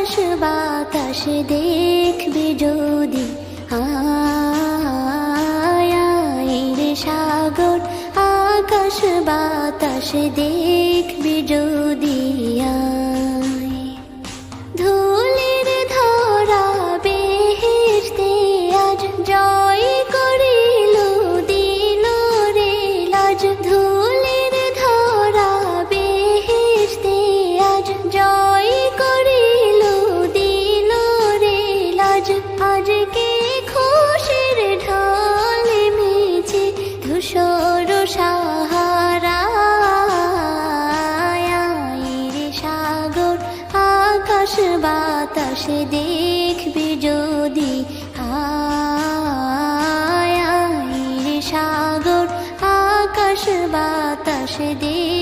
আকাশ বাতাস দেখবি যদি, আয় রে সাগর আকাশ বাতাস দেখবি যদি, আয় ধুলির ধরা বেহেশতে আজ জয় করিল দিল রে লাজ, ধুলির ধরা বেহেশতে আজ জয় করিল দিল রে লাজ। আজকে খুশির ঢল মেছে ধূসর সাহারা, রে সাগর আকাশ বাতাস দেখবি যদি, আয় রে সাগর আকাশ বাতাস দেখ